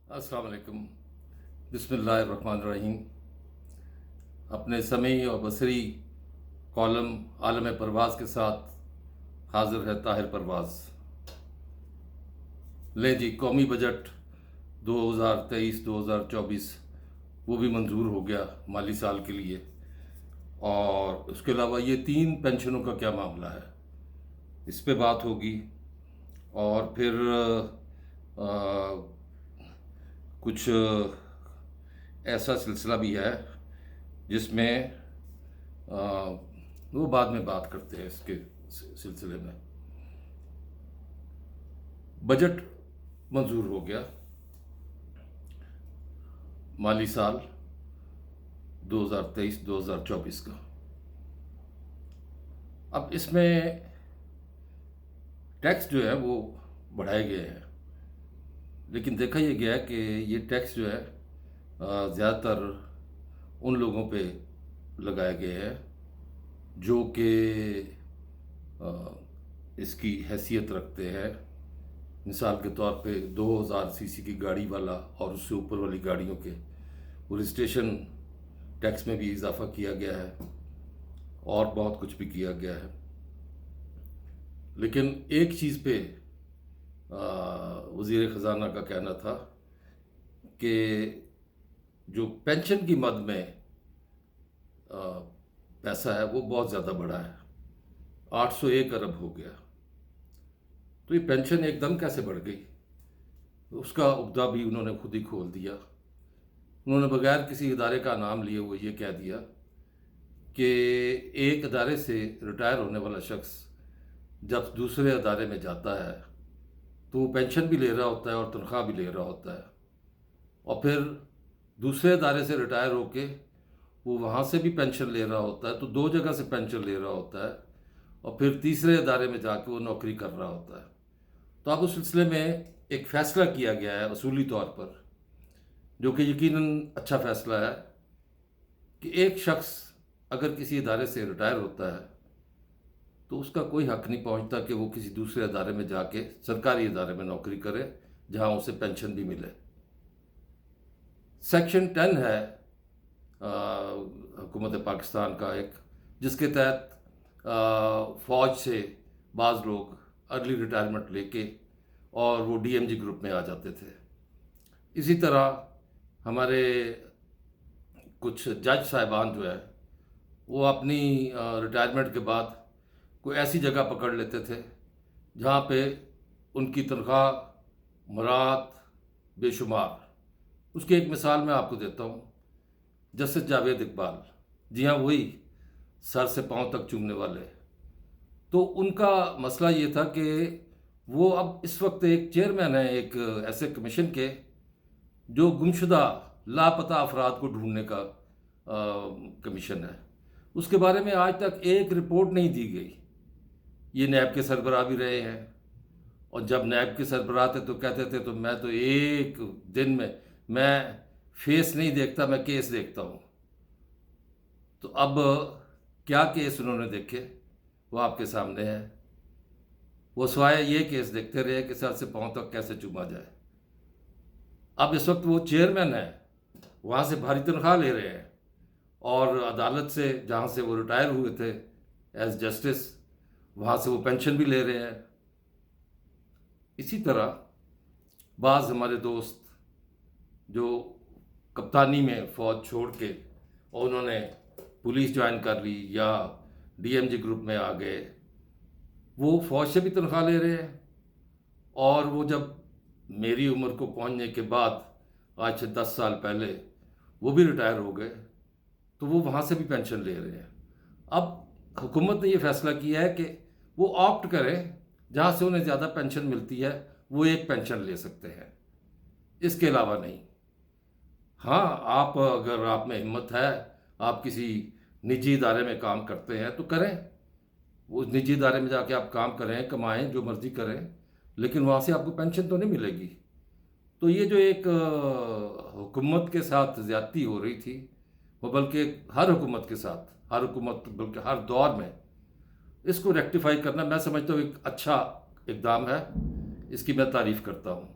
अस्सलाम वालेकुम। बिस्मिल्लाहिर्रहमानिर्रहीम। अपने समी और बसरी कॉलम आलम परवाज़ के साथ हाज़िर है ताहिर परवाज़। लें जी, कौमी बजट 2023-2024 वो भी मंजूर हो गया माली साल के लिए। और उसके अलावा ये 3 पेंशनों का क्या मामला है, इस पे बात होगी। और फिर कुछ ऐसा सिलसिला भी है जिसमें वो बाद में बात करते हैं। इसके सिलसिले में बजट मंजूर हो गया माली साल 2023-2024 का। अब इसमें टैक्स जो है वो बढ़ाए गए हैं, लेकिन देखा यह गया है कि ये टैक्स जो है ज़्यादातर उन लोगों पे लगाए गए हैं जो कि इसकी हैसियत रखते हैं। मिसाल के तौर पे 2000 सीसी की गाड़ी वाला और उससे ऊपर वाली गाड़ियों के वो रजिस्ट्रेशन टैक्स में भी इजाफा किया गया है और बहुत कुछ भी किया गया है। लेकिन एक चीज़ पे वज़ीर ख़जाना का कहना था कि जो पेंशन की मद में पैसा है वो बहुत ज़्यादा बढ़ा है, 801 अरब हो गया। तो ये पेंशन एकदम कैसे बढ़ गई, उसका उब्दा भी उन्होंने खुद ही खोल दिया। उन्होंने बगैर किसी इदारे का नाम लिए वो ये कह दिया कि एक इदारे से रिटायर होने वाला शख्स जब दूसरे इदारे में जाता है तो वो पेंशन भी ले रहा होता है और तनख्वाह भी ले रहा होता है, और फिर दूसरे इदारे से रिटायर होके वो वहाँ से भी पेंशन ले रहा होता है, तो 2 जगह से पेंशन ले रहा होता है, और फिर तीसरे इदारे में जाके वो नौकरी कर रहा होता है। तो अब उस सिलसिले में एक फ़ैसला किया गया है असूली तौर पर, जो कि यकीनन अच्छा फ़ैसला है, कि एक शख्स अगर किसी इदारे से रिटायर होता है तो उसका कोई हक नहीं पहुंचता कि वो किसी दूसरे इदारे में जाके सरकारी इदारे में नौकरी करे जहां उसे पेंशन भी मिले। सेक्शन 10 है हुकूमत पाकिस्तान का एक, जिसके तहत फ़ौज से बाज़ लोग अर्ली रिटायरमेंट लेके और वो डीएमजी ग्रुप में आ जाते थे। इसी तरह हमारे कुछ जज साहिबान जो है वो अपनी रिटायरमेंट के बाद कोई ऐसी जगह पकड़ लेते थे जहाँ पे उनकी तनख्वाह मुराद बेशुमार। उसकी एक मिसाल मैं आपको देता हूँ, जस्टिस जावेद इकबाल, जी हाँ वही सर से पांव तक चूमने वाले। तो उनका मसला ये था कि वो अब इस वक्त एक चेयरमैन है एक ऐसे कमीशन के जो गुमशुदा लापता अफराद को ढूंढने का कमीशन है। उसके बारे में आज तक एक रिपोर्ट नहीं दी गई। ये नैब के सरबराह भी रहे हैं, और जब नैब के सरबराह थे तो कहते थे तो मैं तो एक दिन में मैं फेस नहीं देखता, मैं केस देखता हूँ। तो अब क्या केस उन्होंने देखे वो आपके सामने है। वो सिवाय ये केस देखते रहे कि सर से पांव तक कैसे चूमा जाए। अब इस वक्त वो चेयरमैन है, वहाँ से भारी तनख्वाह ले रहे हैं, और अदालत से जहाँ से वो रिटायर हुए थे एज जस्टिस, वहाँ से वो पेंशन भी ले रहे हैं। इसी तरह बाज़ हमारे दोस्त जो कप्तानी में फ़ौज छोड़ के और उन्होंने पुलिस ज्वाइन कर ली या डीएमजी ग्रुप में आ गए, वो फ़ौज से भी तनख्वाह ले रहे हैं। और वो जब मेरी उम्र को पहुंचने के बाद आज से 10 साल पहले वो भी रिटायर हो गए, तो वो वहाँ से भी पेंशन ले रहे हैं। अब हुकूमत ने ये फ़ैसला किया है कि वो ऑप्ट करें, जहाँ से उन्हें ज़्यादा पेंशन मिलती है वो एक पेंशन ले सकते हैं, इसके अलावा नहीं। हाँ, आप अगर आप में हिम्मत है, आप किसी निजी इदारे में काम करते हैं तो करें, वो निजी इदारे में जाके आप काम करें, कमाएं, जो मर्ज़ी करें, लेकिन वहाँ से आपको पेंशन तो नहीं मिलेगी। तो ये जो एक हुकूमत के साथ ज़्यादती हो रही थी, वो बल्कि हर हुकूमत के साथ, हर हुकूमत बल्कि हर दौर में, इसको रेक्टिफाई करना मैं समझता हूँ एक अच्छा इकदाम है। इसकी मैं तारीफ़ करता हूँ।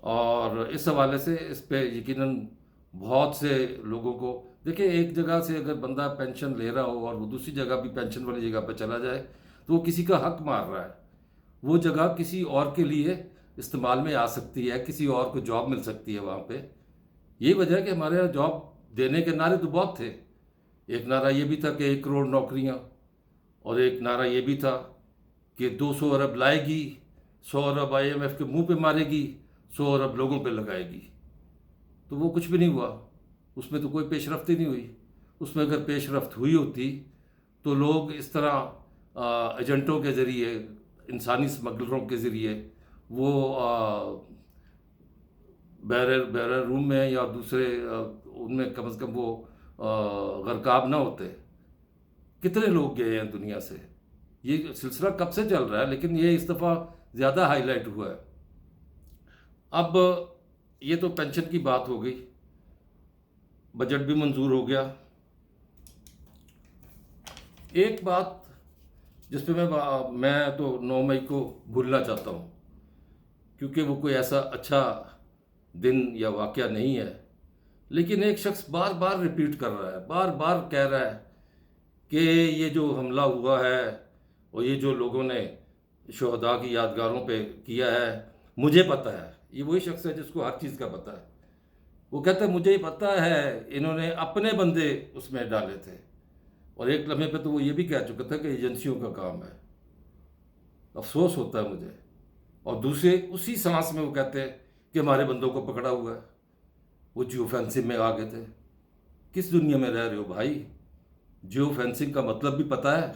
और इस हवाले से इस पे यकीनन बहुत से लोगों को, देखिए एक जगह से अगर बंदा पेंशन ले रहा हो और वो दूसरी जगह भी पेंशन वाली जगह पर चला जाए तो वो किसी का हक मार रहा है। वो जगह किसी और के लिए इस्तेमाल में आ सकती है, किसी और को जॉब मिल सकती है वहाँ पे। यही वजह है कि हमारे यहाँ जॉब देने के नारे तो बहुत थे। एक नारा ये भी था कि 1 करोड़ नौकरियाँ, और एक नारा ये भी था कि 200 अरब लाएगी, 100 अरब IMF के मुंह पे मारेगी, 100 अरब लोगों पे लगाएगी। तो वो कुछ भी नहीं हुआ, उसमें तो कोई पेशरफ्त ही नहीं हुई। उसमें अगर पेशरफ्त हुई होती तो लोग इस तरह एजेंटों के ज़रिए, इंसानी स्मगलरों के ज़रिए वो बैरर रूम में या दूसरे उनमें कम से कम वो गरकाब ना होते। कितने लोग गए हैं दुनिया से। ये सिलसिला कब से चल रहा है, लेकिन ये इस दफ़ा ज़्यादा हाईलाइट हुआ है। अब ये तो पेंशन की बात हो गई, बजट भी मंजूर हो गया। एक बात जिस पे मैं तो 9 मई को भूलना चाहता हूँ, क्योंकि वो कोई ऐसा अच्छा दिन या वाक़या नहीं है, लेकिन एक शख्स बार बार रिपीट कर रहा है, बार बार कह रहा है कि ये जो हमला हुआ है और ये जो लोगों ने शहदा की यादगारों पे किया है, मुझे पता है। ये वही शख्स है जिसको हर चीज़ का पता है। वो कहता है मुझे ही पता है, इन्होंने अपने बंदे उसमें डाले थे। और एक लम्हे पे तो वो ये भी कह चुका था कि एजेंसियों का काम है। अफसोस होता है मुझे। और दूसरे उसी सांस में वो कहते हैं कि हमारे बंदों को पकड़ा हुआ है, वो जियो फेंसिंग में आ गए थे। किस दुनिया में रह रहे हो भाई? जियो फेंसिंग का मतलब भी पता है?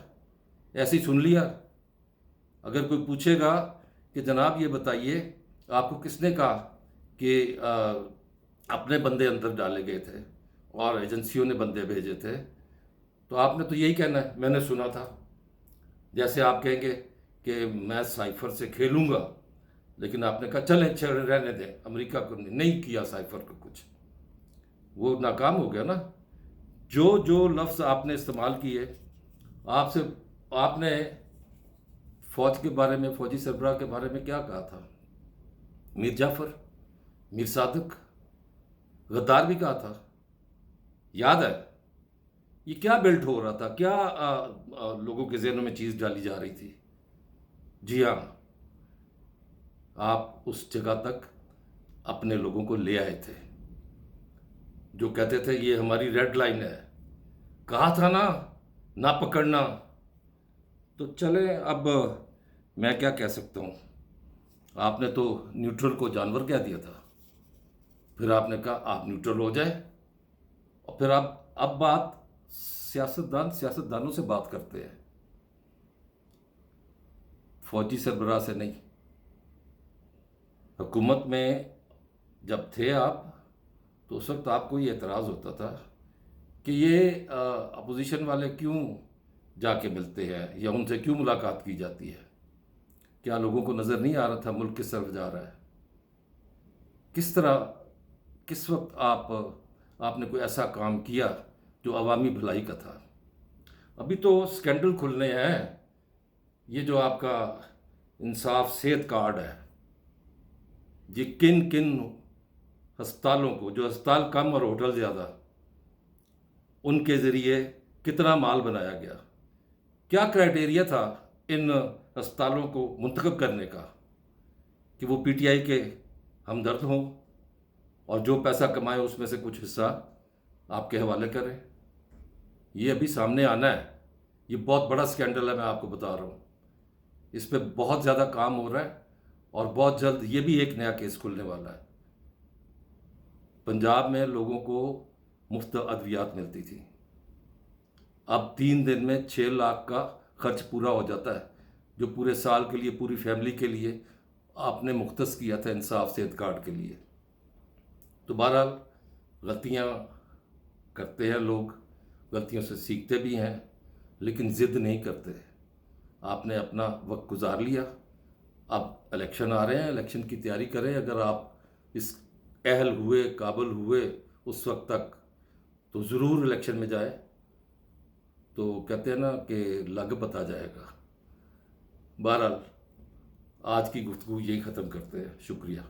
ऐसे ही सुन लिया? अगर कोई पूछेगा कि जनाब ये बताइए आपको किसने कहा कि अपने बंदे अंदर डाले गए थे और एजेंसियों ने बंदे भेजे थे, तो आपने तो यही कहना है मैंने सुना था। जैसे आप कहेंगे कि मैं साइफर से खेलूंगा, लेकिन आपने कहा चलें रहने दें, अमेरिका को नहीं किया साइफर को कुछ, वो नाकाम हो गया ना। जो जो लफ्ज़ आपने इस्तेमाल किए, आपसे आपने फ़ौज के बारे में, फ़ौजी सरबराह के बारे में क्या कहा था? मीर जाफ़र, मीर सादिक, गद्दार भी कहा था, याद है? ये क्या बिल्ट हो रहा था, क्या लोगों के जहनों में चीज़ डाली जा रही थी? जी हाँ, आप उस जगह तक अपने लोगों को ले आए थे जो कहते थे ये हमारी रेड लाइन है। कहा था ना पकड़ना। तो चले, अब मैं क्या कह सकता हूँ। आपने तो न्यूट्रल को जानवर कह दिया था, फिर आपने कहा आप न्यूट्रल हो जाए, और फिर आप अब बात सियासतदानों से बात करते हैं, फौजी सरबराह से नहीं। हुकूमत में जब थे आप, तो उस वक्त आपको ये एतराज़ होता था कि ये अपोजिशन वाले क्यों जाके मिलते हैं या उनसे क्यों मुलाकात की जाती है। क्या लोगों को नज़र नहीं आ रहा था मुल्क किस तरफ जा रहा है? किस तरह, किस वक्त आपने कोई ऐसा काम किया जो अवामी भलाई का था? अभी तो स्कैंडल खुलने हैं। ये जो आपका इंसाफ सेहत कार्ड है, ये किन किन अस्पतालों को, जो अस्पताल कम और होटल ज़्यादा, उनके ज़रिए कितना माल बनाया गया? क्या क्राइटेरिया था इन अस्पतालों को मुंतखब करने का कि वो PTI के हमदर्द हों और जो पैसा कमाए उसमें से कुछ हिस्सा आपके हवाले करें? ये अभी सामने आना है। ये बहुत बड़ा स्कैंडल है, मैं आपको बता रहा हूँ। इस पे बहुत ज़्यादा काम हो रहा है और बहुत जल्द ये भी एक नया केस खुलने वाला है। पंजाब में लोगों को मुफ्त अद्वियात मिलती थी, अब 3 दिन में 6 लाख का खर्च पूरा हो जाता है, जो पूरे साल के लिए, पूरी फैमिली के लिए आपने मुख्तस किया था इंसाफ सेहत कार्ड के लिए। तो बहरहाल गलतियाँ करते हैं लोग, गलतियों से सीखते भी हैं, लेकिन ज़िद नहीं करते। आपने अपना वक्त गुजार लिया, अब इलेक्शन आ रहे हैं, इलेक्शन की तैयारी करें। अगर आप इस अहल हुए, काबिल हुए उस वक्त तक, तो ज़रूर इलेक्शन में जाए। तो कहते हैं ना कि लग पता जाएगा। बहरहाल आज की गुफ्तगू यही ख़त्म करते हैं। शुक्रिया।